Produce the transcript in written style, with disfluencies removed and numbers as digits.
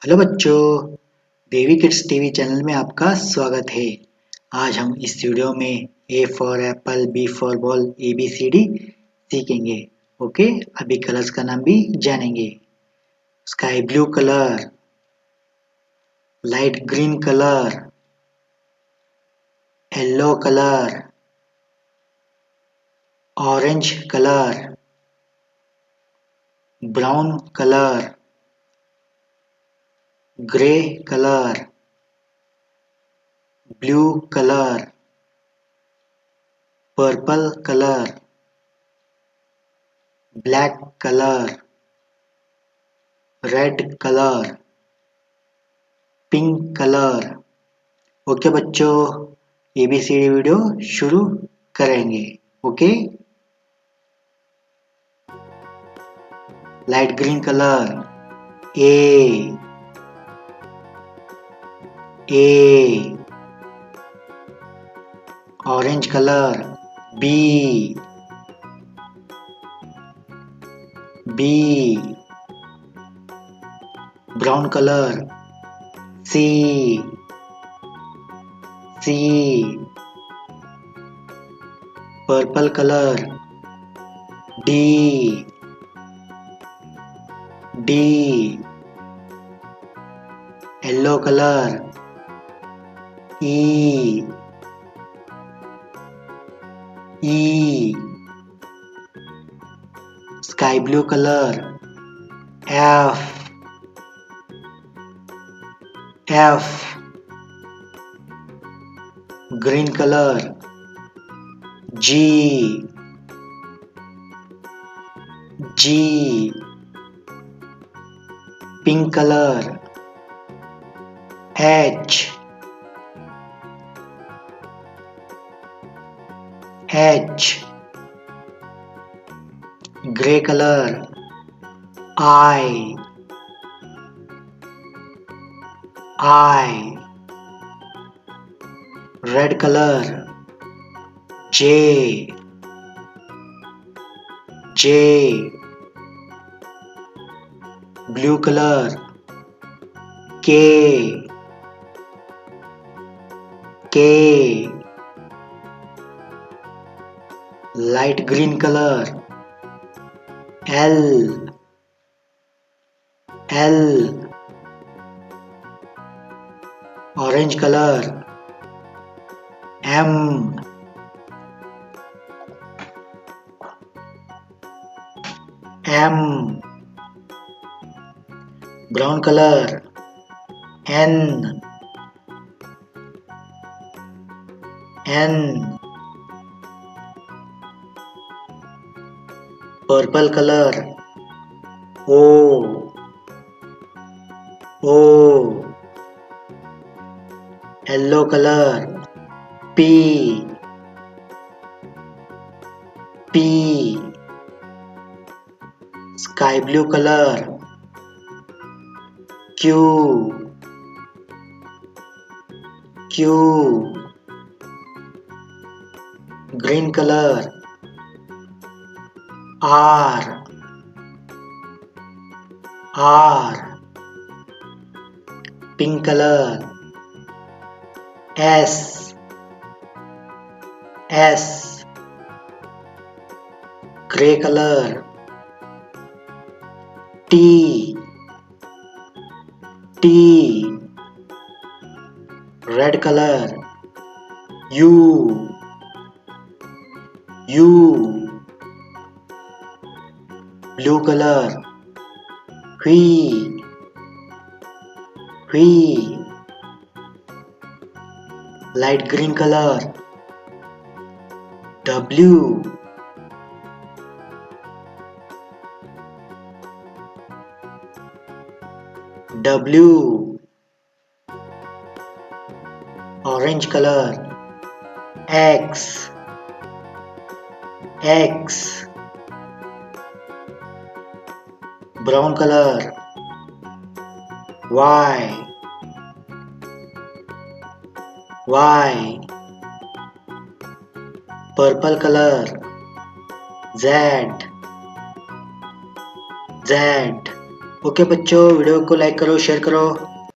Hello बच्चों, baby kids TV channel में आपका स्वागत है। आज हम इस वीडियो में A for apple, B for ball, A B C D सीखेंगे। ओके, अभी कलर्स का नाम भी जानेंगे। Sky blue colour, light green colour, yellow colour, orange colour, brown colour, grey colour, blue colour, purple colour, black colour, red colour, pink colour. Okay बच्चों, A B C D video शुरू करेंगे। Okay, light green colour A, orange colour B, brown colour C, purple colour D, yellow colour E, sky blue colour F, green colour G, pink colour H, grey colour I, red colour J, blue colour K, light green colour L, orange colour M, brown colour N, purple colour O, yellow colour P, sky blue colour Q, green colour R, pink colour S, grey colour T, red colour U, blue colour V, light green colour W, orange colour X, brown colour Y, purple colour Z, okay बच्चों, video को like करो, share करो।